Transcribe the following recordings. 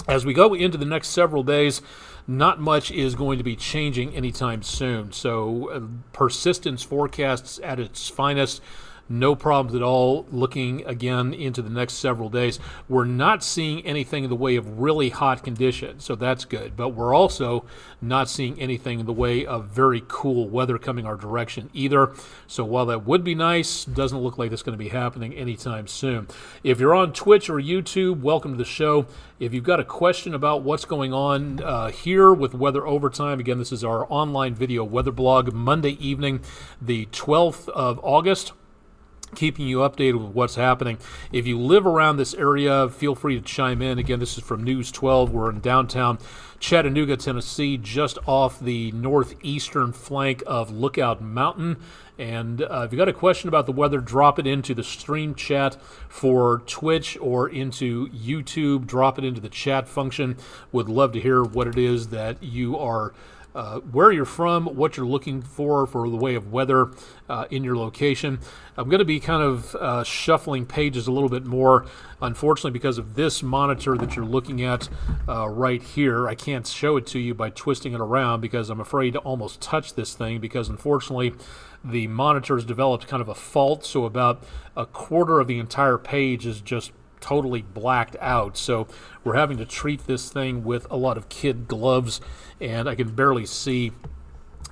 As we go into the next several days, not much is going to be changing anytime soon. So persistence forecasts at its finest. No problems at all looking again into the next several days. We're not seeing anything in the way of really hot conditions, so that's good. But we're also not seeing anything in the way of very cool weather coming our direction either. So while that would be nice, doesn't look like that's going to be happening anytime soon. If you're on Twitch or YouTube, welcome to the show. If you've got a question about what's going on here with Weather Overtime, again, this is our online video weather blog, Monday evening, the 12th of August. Keeping you updated with what's happening. If you live around this area, feel free to chime in. Again, this is from News 12. We're in downtown Chattanooga, Tennessee, just off the northeastern flank of Lookout Mountain. And if you got a question about the weather, drop it into the stream chat for Twitch or into YouTube. Drop it into the chat function. Would love to hear what it is that you are where you're from, what you're looking for the way of weather in your location. I'm going to be kind of shuffling pages a little bit more, unfortunately, because of this monitor that you're looking at right here. I can't show it to you by twisting it around because I'm afraid to almost touch this thing because, unfortunately, the monitor has developed kind of a fault, so about a quarter of the entire page is just totally blacked out. So we're having to treat this thing with a lot of kid gloves, and I can barely see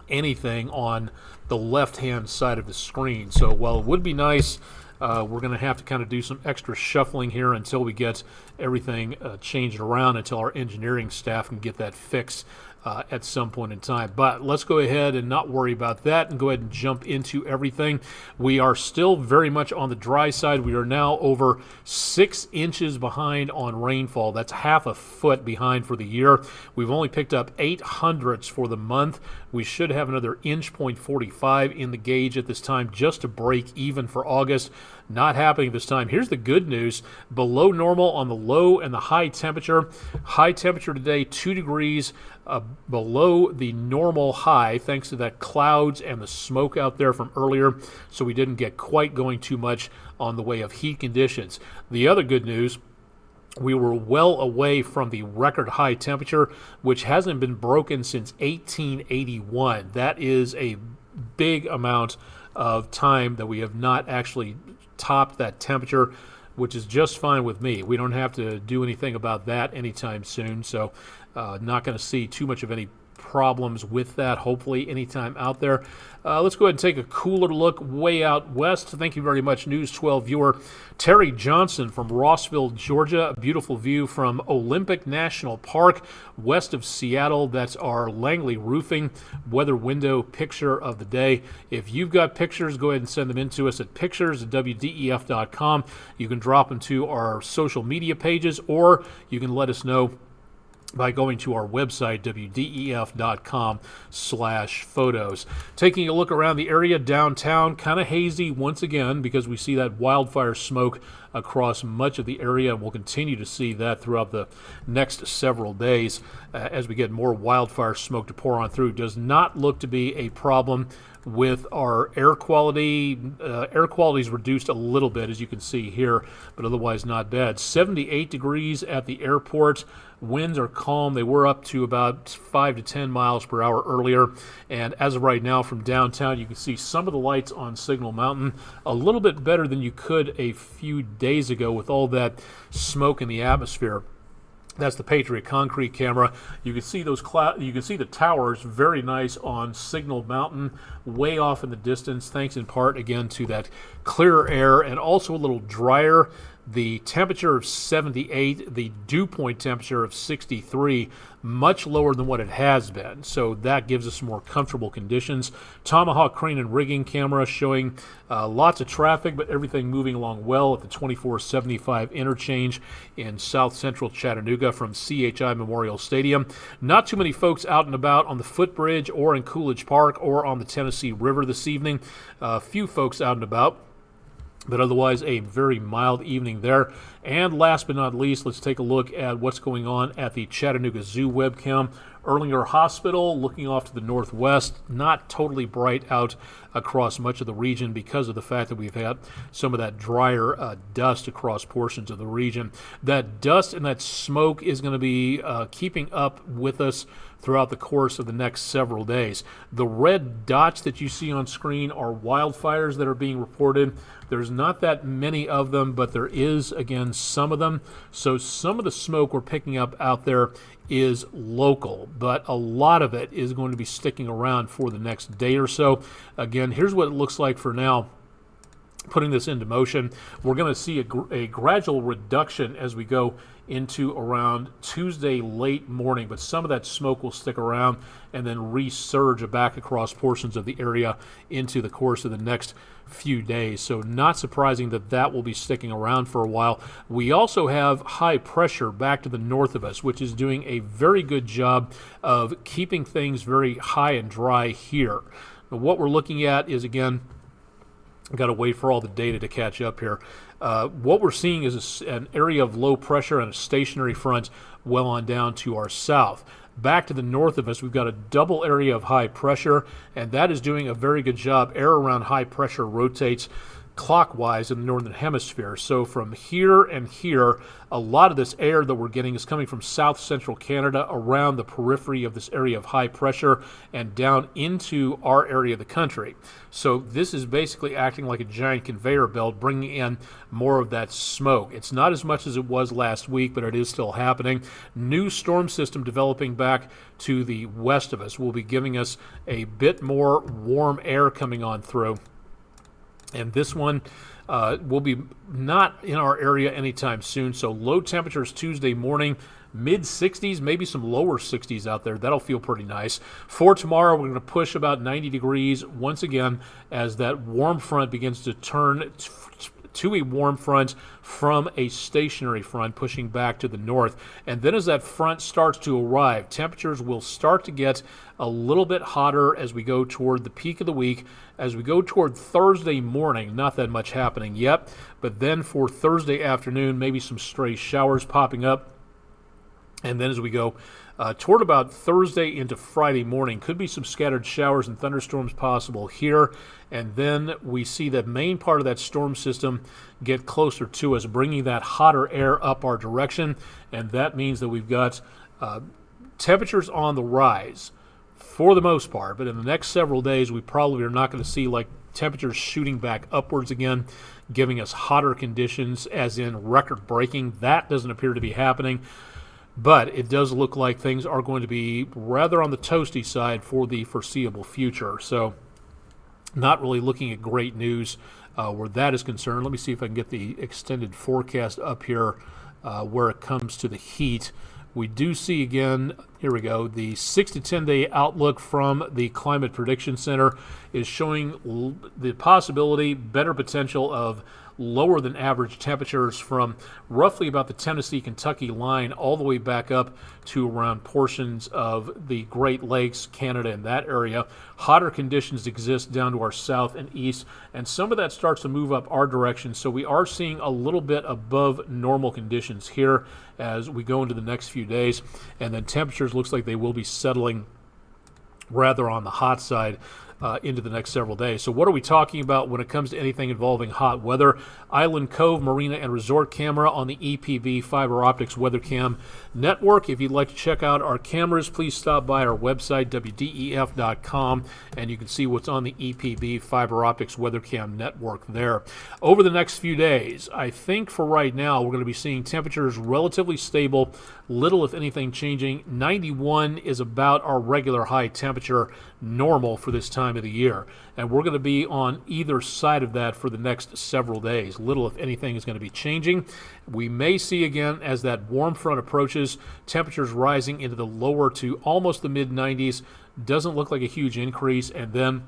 anything on the left-hand side of the screen. So while it would be nice, we're going to have to kind of do some extra shuffling here until we get everything changed around, until our engineering staff can get that fixed at some point in time. But let's go ahead and not worry about that and go ahead and jump into everything. We are still very much on the dry side. We are now over 6 inches behind on rainfall. That's half a foot behind for the year. We've only picked up 0.08 for the month. We should have another 1.45 in the gauge at this time just to break even for August. Not happening this time. Here's the good news. Below normal on the low and the high temperature. High temperature today, 2 degrees below the normal high, thanks to that clouds and the smoke out there from earlier. So we didn't get quite going too much on the way of heat conditions. The other good news, we were well away from the record high temperature, which hasn't been broken since 1881. That is a big amount of time that we have not actually topped that temperature, which is just fine with me. We don't have to do anything about that anytime soon, so not going to see too much of any problems with that, hopefully, anytime out there. Let's go ahead and take a cooler look way out west. Thank you very much, News 12 viewer Terry Johnson from Rossville, Georgia. A beautiful view from Olympic National Park west of Seattle. That's our Langley Roofing weather window picture of the day. If you've got pictures, go ahead and send them in to us at pictures@wdef.com. You can drop them to our social media pages, or you can let us know by going to our website, wdef.com/photos. Taking a look around the area downtown, kind of hazy once again because we see that wildfire smoke across much of the area, and we'll continue to see that throughout the next several days as we get more wildfire smoke to pour on through. Does not look to be a problem with our air quality. Air quality is reduced a little bit, as you can see here, but otherwise not bad. 78 degrees at the airport. Winds are calm. They were up to about 5 to 10 miles per hour earlier. And as of right now from downtown, you can see some of the lights on Signal Mountain a little bit better than you could a few days ago with all that smoke in the atmosphere. That's the Patriot Concrete camera. You can see those you can see the towers very nice on Signal Mountain, way off in the distance, thanks in part again to that clearer air and also a little drier. The temperature of 78, the dew point temperature of 63, much lower than what it has been. So that gives us more comfortable conditions. Tomahawk Crane and Rigging camera showing lots of traffic, but everything moving along well at the 2475 interchange in south central Chattanooga from CHI Memorial Stadium. Not too many folks out and about on the footbridge or in Coolidge Park or on the Tennessee River this evening. A few folks out and about, but otherwise a very mild evening there. And last but not least, let's take a look at what's going on at the Chattanooga Zoo webcam. Erlinger Hospital looking off to the northwest, not totally bright out across much of the region because of the fact that we've had some of that drier dust across portions of the region. That dust and that smoke is going to be keeping up with us throughout the course of the next several days. The red dots that you see on screen are wildfires that are being reported. There's not that many of them, but there is, again, some of them. So some of the smoke we're picking up out there is local, but a lot of it is going to be sticking around for the next day or so. Again, here's what it looks like for now. Putting this into motion, we're going to see a gradual reduction as we go into around Tuesday late morning, but some of that smoke will stick around and then resurge back across portions of the area into the course of the next few days. So not surprising that that will be sticking around for a while. We also have high pressure back to the north of us, which is doing a very good job of keeping things very high and dry here. Now, what we're looking at is, again, I've got to wait for all the data to catch up here. What we're seeing is an area of low pressure and a stationary front well on down to our south. Back to the north of us, we've got a double area of high pressure, and that is doing a very good job. Air around high pressure rotates clockwise in the northern hemisphere. So from here and here, a lot of this air that we're getting is coming from south central Canada around the periphery of this area of high pressure and down into our area of the country. So this is basically acting like a giant conveyor belt, bringing in more of that smoke. It's not as much as it was last week, but it is still happening. New storm system developing back to the west of us will be giving us a bit more warm air coming on through. And this one will be not in our area anytime soon. So low temperatures Tuesday morning, mid 60s, maybe some lower 60s out there. That'll feel pretty nice. For tomorrow, we're going to push about 90 degrees once again as that warm front begins to turn to a warm front from a stationary front pushing back to the north. And then as that front starts to arrive, temperatures will start to get a little bit hotter as we go toward the peak of the week. As we go toward Thursday morning, not that much happening yet, but then for Thursday afternoon, maybe some stray showers popping up. And then as we go toward about Thursday into Friday morning, could be some scattered showers and thunderstorms possible here. And then we see the main part of that storm system get closer to us, bringing that hotter air up our direction. And that means that we've got temperatures on the rise for the most part. But in the next several days, we probably are not going to see like temperatures shooting back upwards again, giving us hotter conditions, as in record breaking. That doesn't appear to be happening. But it does look like things are going to be rather on the toasty side for the foreseeable future. So not really looking at great news where that is concerned. Let me see if I can get the extended forecast up here where it comes to the heat. We do see, again, here we go, the 6 to 10 day outlook from the Climate Prediction Center is showing the possibility, better potential of lower than average temperatures from roughly about the Tennessee-Kentucky line all the way back up to around portions of the Great Lakes, Canada, and that area. Hotter conditions exist down to our south and east, and some of that starts to move up our direction. So we are seeing a little bit above normal conditions here as we go into the next few days. And then temperatures looks like they will be settling rather on the hot side into the next several days. So what are we talking about when it comes to anything involving hot weather? Island Cove Marina and Resort Camera on the EPB Fiber Optics Weather Cam Network. If you'd like to check out our cameras, please stop by our website, wdef.com, and you can see what's on the EPB Fiber Optics Weather Cam Network there. Over the next few days, I think for right now, we're going to be seeing temperatures relatively stable, little if anything changing. 91 is about our regular high temperature, normal for this time of the year, and we're going to be on either side of that for the next several days. Little if anything is going to be changing. We may see again as that warm front approaches, temperatures rising into the lower to almost the mid 90s. Doesn't look like a huge increase, and then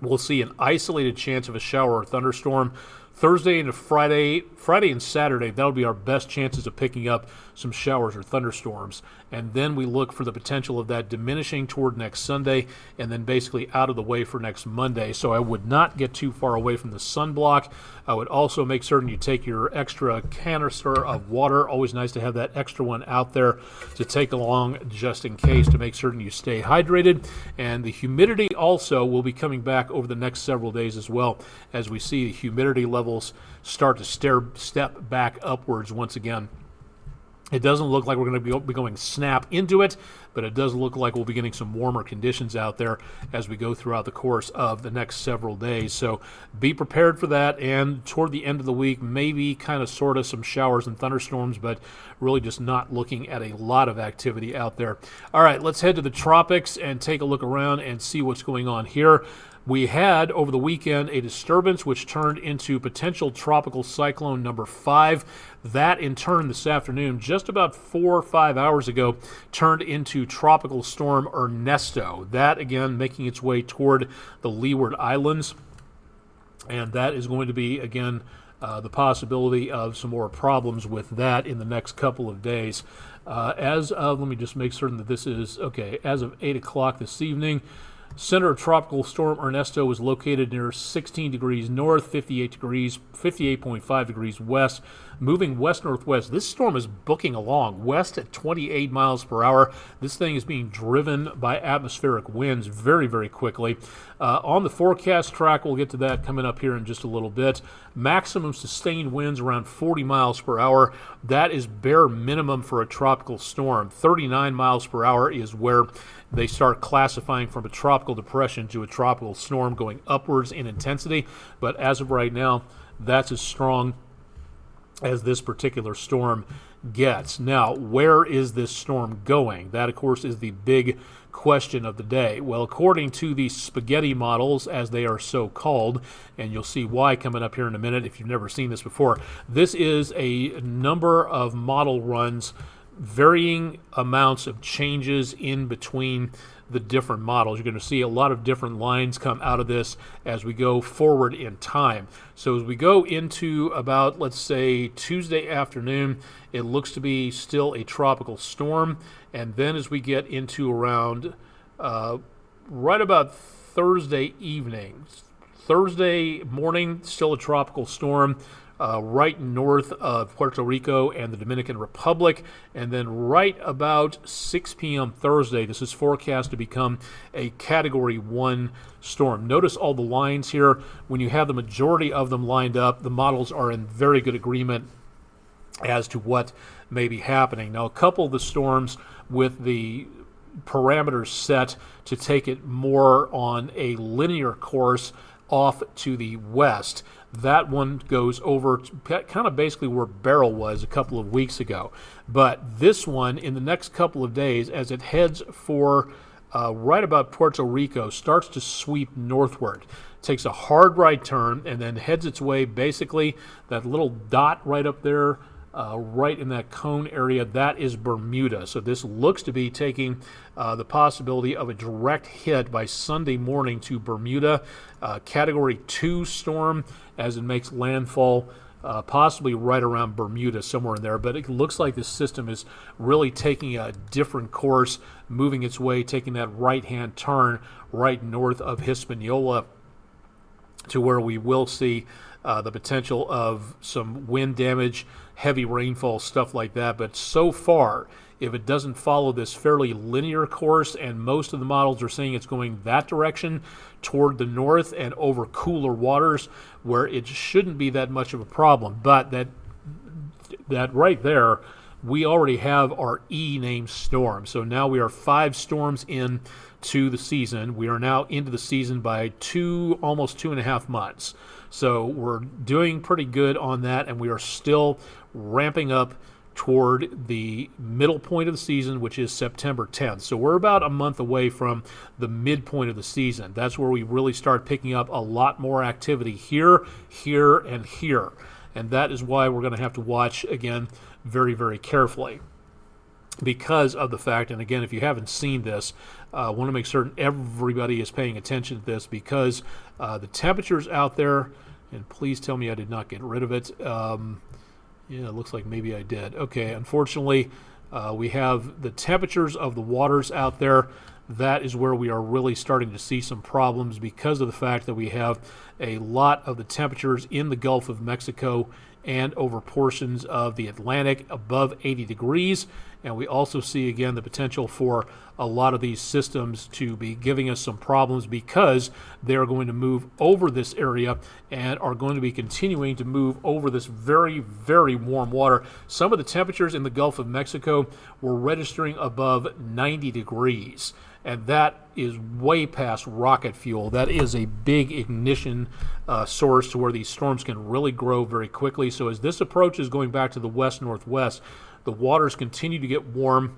we'll see an isolated chance of a shower or thunderstorm Thursday into Friday and Saturday, that'll be our best chances of picking up some showers or thunderstorms. And then we look for the potential of that diminishing toward next Sunday and then basically out of the way for next Monday. So I would not get too far away from the sunblock. I would also make certain you take your extra canister of water. Always nice to have that extra one out there to take along just in case, to make certain you stay hydrated. And the humidity also will be coming back over the next several days as well, as we see the humidity levels start to step back upwards once again. It doesn't look like we're going to be going snap into it, but it does look like we'll be getting some warmer conditions out there as we go throughout the course of the next several days. So be prepared for that, and toward the end of the week, maybe kind of sort of some showers and thunderstorms, but really just not looking at a lot of activity out there. All right, let's head to the tropics and take a look around and see what's going on here. We had, over the weekend, a disturbance which turned into potential tropical cyclone number 5. That, in turn, this afternoon, just about 4 or 5 hours ago, turned into tropical storm Ernesto. That, again, making its way toward the Leeward Islands. And that is going to be, again, the possibility of some more problems with that in the next couple of days. As of, let me just make certain that this is, okay, as of 8 o'clock this evening, center of tropical storm Ernesto is located near 16 degrees north, 58.5 degrees west, moving west-northwest. This storm is booking along west at 28 miles per hour. This thing is being driven by atmospheric winds very, very quickly. On the forecast track, we'll get to that coming up here in just a little bit. Maximum sustained winds around 40 miles per hour. That is bare minimum for a tropical storm. 39 miles per hour is where they start classifying from a tropical depression to a tropical storm, going upwards in intensity. But as of right now, that's as strong as this particular storm gets. Now, where is this storm going? That, of course, is the big question of the day. Well, according to the spaghetti models, as they are so called, and you'll see why coming up here in a minute if you've never seen this before, this is a number of model runs, varying amounts of changes in between the different models. You're going to see a lot of different lines come out of this as we go forward in time. So as we go into about, let's say, Tuesday afternoon, it looks to be still a tropical storm. And then as we get into around right about Thursday evening, Thursday morning, still a tropical storm. Right north of Puerto Rico and the Dominican Republic. And then right about 6 p.m. Thursday, this is forecast to become a Category 1 storm. Notice all the lines here. When you have the majority of them lined up, the models are in very good agreement as to what may be happening. Now, a couple of the storms with the parameters set to take it more on a linear course off to the west. That one goes over kind of basically where Beryl was a couple of weeks ago. But this one, in the next couple of days, as it heads for right about Puerto Rico, starts to sweep northward. Takes a hard right turn and then heads its way, basically, that little dot right up there, right in that cone area, that is Bermuda. So this looks to be taking the possibility of a direct hit by Sunday morning to Bermuda. Category 2 storm as it makes landfall, possibly right around Bermuda, somewhere in there. But it looks like this system is really taking a different course, moving its way, taking that right-hand turn right north of Hispaniola to where we will see the potential of some wind damage, heavy rainfall, stuff like that. But so far, if it doesn't follow this fairly linear course, and most of the models are saying it's going that direction toward the north and over cooler waters, where it shouldn't be that much of a problem. But that right there, we already have our E-named storm. So now we are 5 storms in to the season. We are now into the season by almost 2.5 months. So we're doing pretty good on that, and we are still ramping up toward the middle point of the season, which is September 10th. So we're about a month away from the midpoint of the season. That's where we really start picking up a lot more activity here, here, and here. And that is why we're going to have to watch, again, very, very carefully, because of the fact, and again, if you haven't seen this, I want to make certain everybody is paying attention to this, because the temperatures out there, And please tell me I did not get rid of it. Yeah, it looks like maybe I did. Okay, unfortunately, we have the temperatures of the waters out there. That is where we are really starting to see some problems because of the fact that we have a lot of the temperatures in the Gulf of Mexico and over portions of the Atlantic above 80 degrees. And we also see, again, the potential for a lot of these systems to be giving us some problems because they're going to move over this area and are going to be continuing to move over this very, very warm water. Some of the temperatures in the Gulf of Mexico were registering above 90 degrees. And that is way past rocket fuel. That is a big ignition source to where these storms can really grow very quickly. So as this approaches going back to the west-northwest, the waters continue to get warm,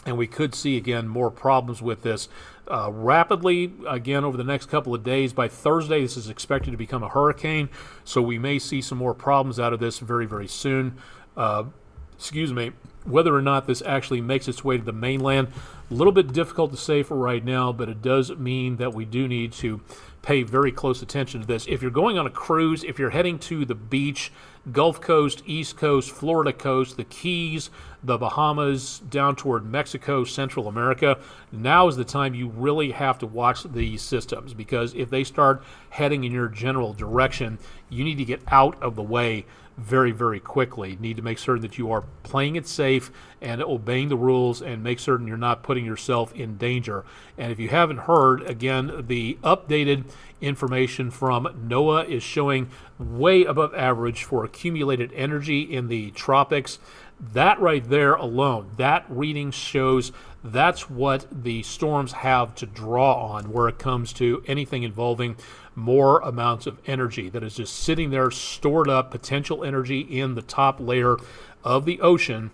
and we could see, again, more problems with this rapidly, again, over the next couple of days. By Thursday, this is expected to become a hurricane, so we may see some more problems out of this very, very soon. Whether or not this actually makes its way to the mainland, a little bit difficult to say for right now, but it does mean that we do need to pay very close attention to this. If you're going on a cruise, if you're heading to the beach, Gulf Coast, East Coast, Florida coast, the Keys, the Bahamas, down toward Mexico, Central America, now is the time you really have to watch these systems, because if they start heading in your general direction, you need to get out of the way very, very quickly. You need to make certain that you are playing it safe and obeying the rules, and make certain you're not putting yourself in danger. And if you haven't heard, again, the updated information from NOAA is showing way above average for accumulated energy in the tropics. That right there alone, that reading shows that's what the storms have to draw on where it comes to anything involving more amounts of energy that is just sitting there, stored up potential energy in the top layer of the ocean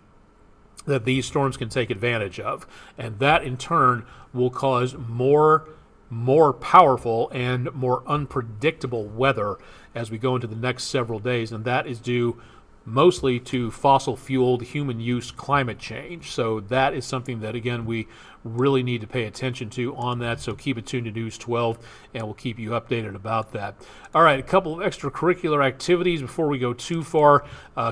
that these storms can take advantage of. And that in turn will cause more powerful and more unpredictable weather as we go into the next several days. And that is due mostly to fossil-fueled human-use climate change. So that is something that, again, we really need to pay attention to on that. So keep it tuned to News 12, and we'll keep you updated about that. All right, a couple of extracurricular activities before we go too far.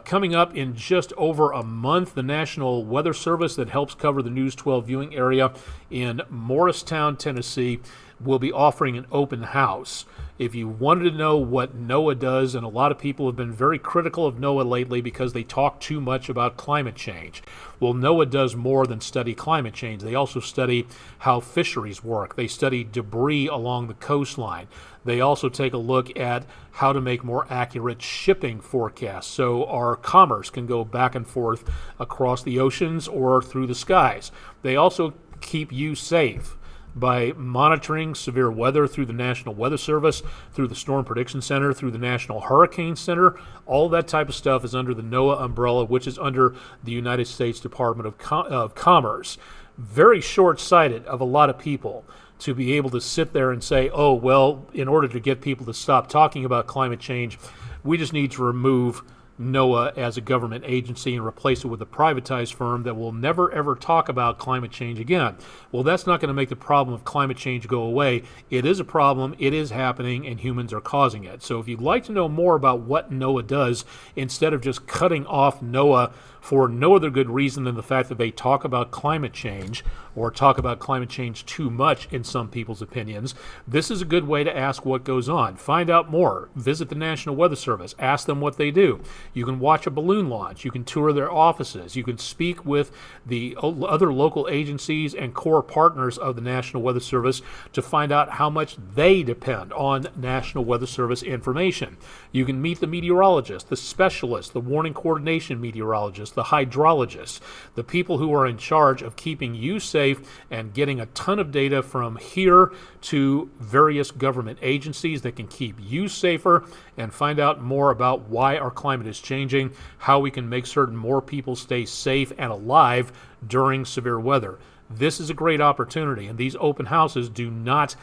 Coming up in just over a month, the National Weather Service that helps cover the News 12 viewing area in Morristown, Tennessee, will be offering an open house. If you wanted to know what NOAA does, and a lot of people have been very critical of NOAA lately because they talk too much about climate change. Well, NOAA does more than study climate change. They also study how fisheries work. They study debris along the coastline. They also take a look at how to make more accurate shipping forecasts so our commerce can go back and forth across the oceans or through the skies. They also keep you safe by monitoring severe weather through the National Weather Service, through the Storm Prediction Center, through the National Hurricane Center. All that type of stuff is under the NOAA umbrella, which is under the United States Department of Commerce. Very short-sighted of a lot of people to be able to sit there and say, oh, well, in order to get people to stop talking about climate change, we just need to remove NOAA as a government agency and replace it with a privatized firm that will never ever talk about climate change again. Well, that's not going to make the problem of climate change go away. It is a problem, it is happening, and humans are causing it. So if you'd like to know more about what NOAA does, instead of just cutting off NOAA for no other good reason than the fact that they talk about climate change, or talk about climate change too much in some people's opinions, this is a good way to ask what goes on. Find out more. Visit the National Weather Service. Ask them what they do. You can watch a balloon launch. You can tour their offices. You can speak with the other local agencies and core partners of the National Weather Service to find out how much they depend on National Weather Service information. You can meet the meteorologists, the specialists, the warning coordination meteorologists, the hydrologists, the people who are in charge of keeping you safe and getting a ton of data from here to various government agencies that can keep you safer, and find out more about why our climate is changing, how we can make certain more people stay safe and alive during severe weather. This is a great opportunity, and these open houses do not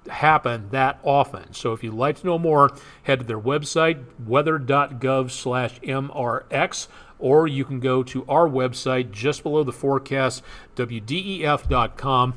happen that often. So if you'd like to know more, head to their website, weather.gov/MRX, or you can go to our website just below the forecast, WDEF.com.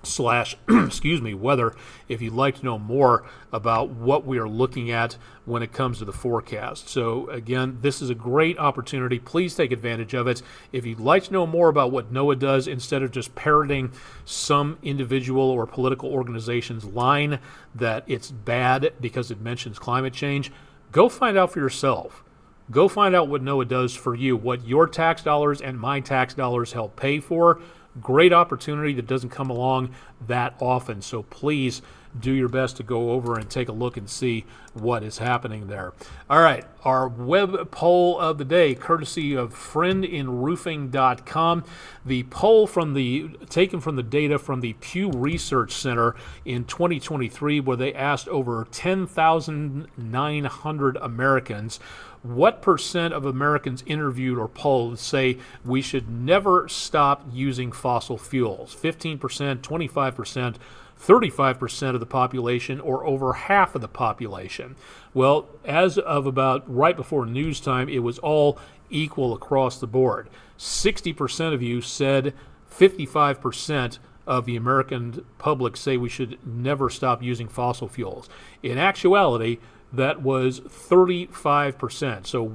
slash excuse me, weather, if you'd like to know more about what we are looking at when it comes to the forecast. So again, this is a great opportunity. Please take advantage of it. If you'd like to know more about what NOAA does, instead of just parroting some individual or political organization's line that it's bad because it mentions climate change, go find out for yourself. Go find out what NOAA does for you, what your tax dollars and my tax dollars help pay for. Great opportunity that doesn't come along that often. So please do your best to go over and take a look and see what is happening there. All right, our web poll of the day, courtesy of friendinroofing.com. The poll taken from the data from the Pew Research Center in 2023, where they asked over 10,900 Americans, what percent of Americans interviewed or polled say we should never stop using fossil fuels? 15%, 25%, 35% of the population, or over half of the population? Well, as of about right before news time, it was all equal across the board. 60% of you said 55% of the American public say we should never stop using fossil fuels. In actuality, that was 35%. So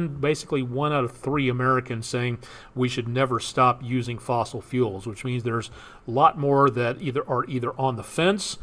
basically one out of three Americans saying we should never stop using fossil fuels, which means there's a lot more that are either on the fence.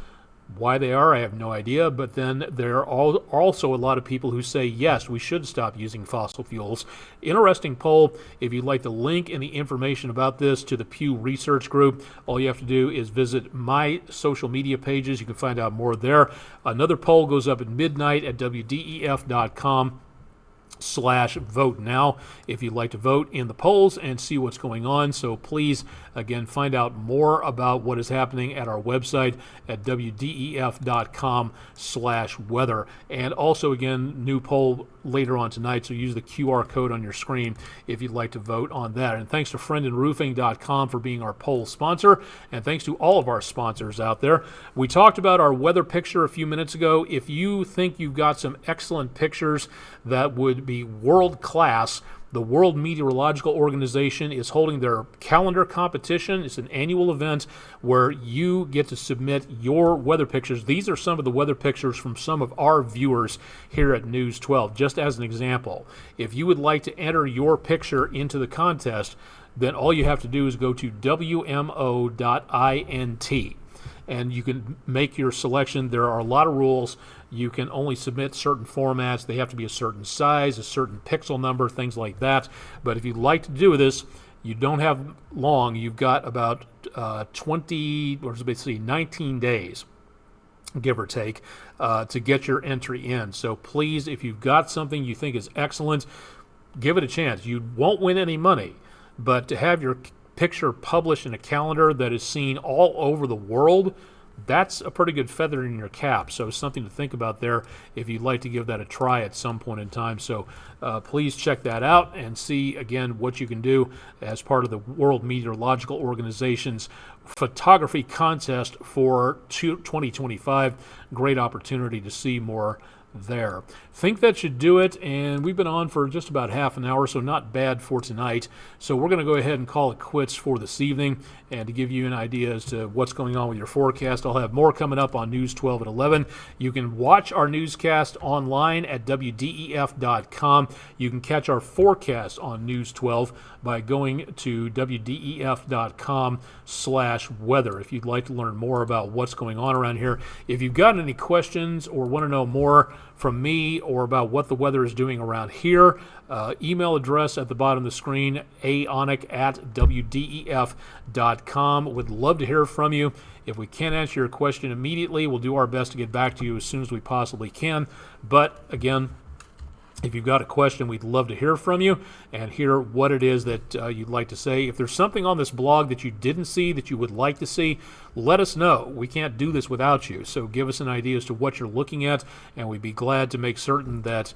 Why they are, I have no idea, but then there are also a lot of people who say, yes, we should stop using fossil fuels. Interesting poll. If you'd like the link and the information about this to the Pew Research Group, all you have to do is visit my social media pages. You can find out more there. Another poll goes up at midnight at WDEF.com/vote now if you'd like to vote in the polls and see what's going on. So please, again, find out more about what is happening at our website at WDEF.com/weather. And also, again, new poll later on tonight, so use the QR code on your screen if you'd like to vote on that. And thanks to friendinroofing.com for being our poll sponsor, and thanks to all of our sponsors out there. We talked about our weather picture a few minutes ago. If you think you've got some excellent pictures that would be world-class, the World Meteorological Organization is holding their calendar competition. It's an annual event where you get to submit your weather pictures. These are some of the weather pictures from some of our viewers here at News 12. Just as an example, if you would like to enter your picture into the contest, then all you have to do is go to WMO.int. And you can make your selection. There are a lot of rules. You can only submit certain formats. They have to be a certain size, a certain pixel number, things like that. But if you'd like to do this, you don't have long. You've got about 19 days, give or take, to get your entry in. So please, if you've got something you think is excellent, give it a chance. You won't win any money, but to have your picture published in a calendar that is seen all over the world, that's a pretty good feather in your cap. So something to think about there if you'd like to give that a try at some point in time. So please check that out and see, again, what you can do as part of the World Meteorological Organization's photography contest for 2025. Great opportunity to see more there. Think that should do it, and we've been on for just about half an hour, so not bad for tonight. So we're going to go ahead and call it quits for this evening, and to give you an idea as to what's going on with your forecast, I'll have more coming up on News 12 at 11. You can watch our newscast online at WDEF.com. You can catch our forecast on News 12 by going to WDEF.com/weather if you'd like to learn more about what's going on around here. If you've got any questions or want to know more from me or about what the weather is doing around here, email address at the bottom of the screen, aonic@WDEF.com. Would love to hear from you. If we can't answer your question immediately, we'll do our best to get back to you as soon as we possibly can. But again, if you've got a question, we'd love to hear from you and hear what it is that you'd like to say. If there's something on this blog that you didn't see that you would like to see, let us know. We can't do this without you. So give us an idea as to what you're looking at, and we'd be glad to make certain that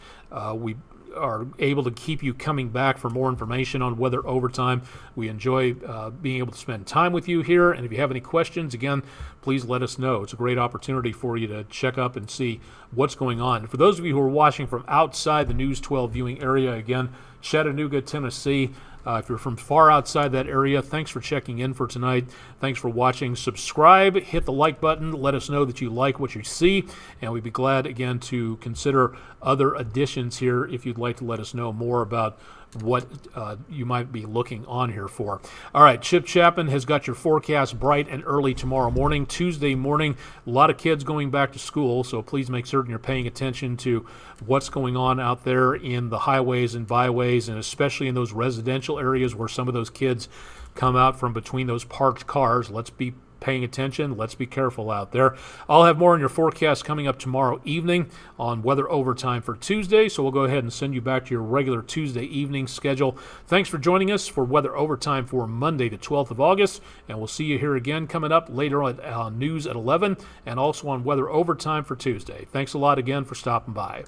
we are able to keep you coming back for more information on weather overtime. We enjoy being able to spend time with you here, and if you have any questions, again, please let us know. It's a great opportunity for you to check up and see what's going on. For those of you who are watching from outside the News 12 viewing area, again, Chattanooga, Tennessee. If you're from far outside that area, thanks for checking in for tonight. Thanks for watching. Subscribe, hit the like button, let us know that you like what you see, and we'd be glad, again, to consider other additions here if you'd like to let us know more about what you might be looking on here for. All right, Chip Chapman has got your forecast bright and early tomorrow morning, Tuesday morning. A lot of kids going back to school, so please make certain you're paying attention to what's going on out there in the highways and byways, and especially in those residential areas where some of those kids come out from between those parked cars. Let's be paying attention. Let's be careful out there. I'll have more on your forecast coming up tomorrow evening on Weather Overtime for Tuesday, so we'll go ahead and send you back to your regular Tuesday evening schedule. Thanks for joining us for Weather Overtime for Monday, the 12th of August, and we'll see you here again coming up later on News at 11 and also on Weather Overtime for Tuesday. Thanks a lot again for stopping by.